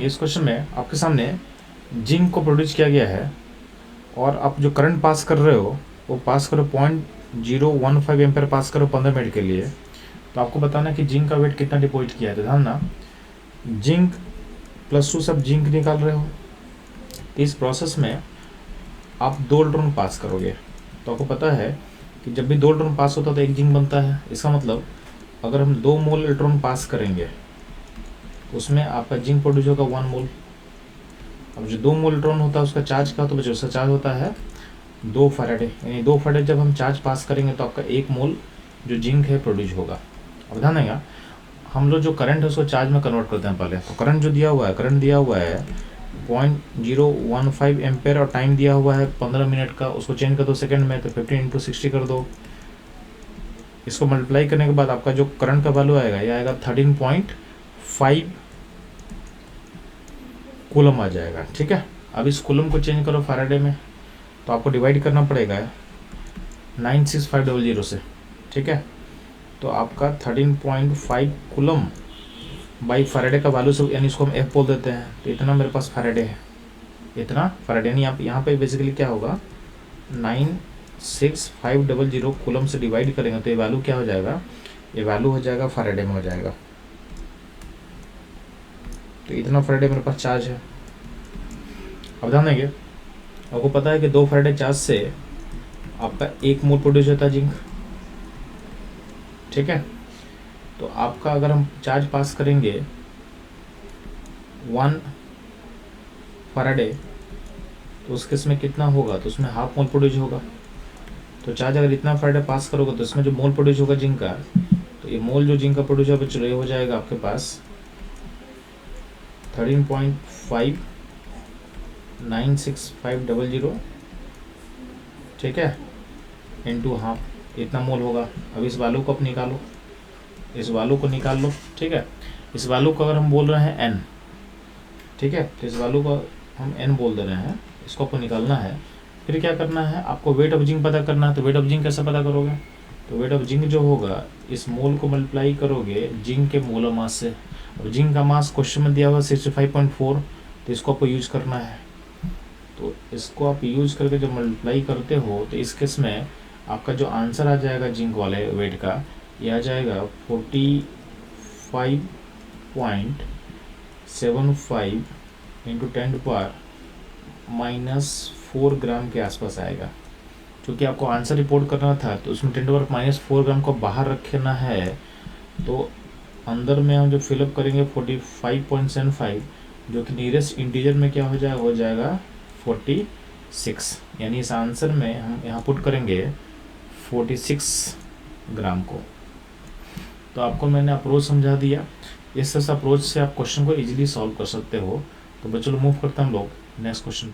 इस क्वेश्चन में आपके सामने जिंक को प्रोड्यूस किया गया है और आप जो करंट पास कर रहे हो वो पास करो 0.015 एम्पेयर पास करो 15 मिनट के लिए। तो आपको बताना कि जिंक का वेट कितना डिपॉजिट किया है। तो ध्यान ना, जिंक +2 सब जिंक निकाल रहे हो। इस प्रोसेस में आप 2 इलेक्ट्रॉन पास करोगे। तो आपको पता है कि जब भी 2 इलेक्ट्रॉन पास होता है तो एक जिंक बनता है। इसका मतलब अगर हम 2 मोल इलेक्ट्रॉन पास करेंगे तो उसमें आपका जिंक प्रोड्यूस होगा 1 मोल। अब जो 2 मोल इलेक्ट्रॉन होता है उसका चार्ज क्या होता है बच्चों? उसका चार्ज होता है 2 फैराडे। यानी 2 फैराडे जब हम चार्ज पास करेंगे तो आपका 1 मोल जो जिंक है प्रोड्यूस होगा। अब ध्यान देगा, हम लोग जो करंट है उसको चार्ज में कन्वर्ट करते हैं पहले। तो करंट जो दिया हुआ है, करंट दिया हुआ है 0.015 एम्पेयर और टाइम दिया हुआ है 15 मिनट का। उसको चेंज कर दो सेकंड में, तो 15 × 60 कर दो। इसको मल्टीप्लाई करने के बाद आपका जो करंट का वैल्यू आएगा ये आएगा 13.5 कूलम आ जाएगा। ठीक है, अब इस कूलम को चेंज करो फैराडे में, तो आपको डिवाइड करना पड़ेगा 96500 से। ठीक है, तो आपका 13.5 कूलम बाई फैराडे का वैल्यू से, यानी इसको हम F बोल देते हैं। तो इतना मेरे पास फैराडे है, इतना फैराडे। यानी आप यहाँ पे बेसिकली क्या होगा, 96500 कूलम से डिवाइड करेंगे तो ये वैल्यू क्या हो जाएगा, ये वैल्यू हो जाएगा फैराडे में हो जाएगा। तो इतना फैराडे मेरे पास चार्ज है। अब ध्यान देंगे, आपको पता है कि 2 फैराडे चार्ज से आपका 1 मोल प्रोड्यूस होता है जिंक। ठीक है, तो आपका अगर हम चार्ज पास करेंगे 1 फैराडे तो उस केस में कितना होगा, तो उसमें हाफ मोल प्रोड्यूस होगा। तो चार्ज अगर इतना फैराडे पास करोगे तो इसमें जो मोल प्रोड्यूस होगा जिंक का, तो ये मोल जो जिंक का प्रोड्यूस होगा चलो ये हो जाएगा आपके पास 13.596,500। ठीक है, इंटू हाफ, इतना मोल होगा। अब इस वैल्यू को आप निकालो, इस वैल्यू को निकाल लो। ठीक है, इस वैल्यू को अगर हम बोल रहे हैं n, ठीक है, तो इस वैल्यू को हम n बोल दे रहे हैं, इसको आपको निकालना है। फिर क्या करना है, आपको वेट ऑफ जिंक पता करना है। तो वेट ऑफ जिंक कैसे पता करोगे, तो वेट ऑफ जिंक जो होगा इस मोल को मल्टीप्लाई करोगे जिंक के मोलर मास से। अब जिंक का मास क्वेश्चन में दिया हुआ 65.4, तो इसको आपको यूज करना है। तो इसको आप यूज करके जब मल्टीप्लाई करते हो तो इस केस में आपका जो आंसर आ जाएगा जिंक वाले वेट का, ये आ जाएगा 45.75 इंटू 10⁻⁴ ग्राम के आसपास आएगा। क्योंकि आपको आंसर रिपोर्ट करना था तो उसमें 10⁻⁴ ग्राम को बाहर रखना है। तो अंदर में हम जो फिलअप करेंगे 45.75, जो कि नियरेस्ट इंटीजर में क्या हो जाएगा 46। यानी इस आंसर में हम यहाँ पुट करेंगे 46 ग्राम को। तो आपको मैंने अप्रोच समझा दिया। इस अप्रोच से आप क्वेश्चन को इजीली सॉल्व कर सकते हो। तो बच्चों मूव करते हैं हम लोग नेक्स्ट क्वेश्चन पे।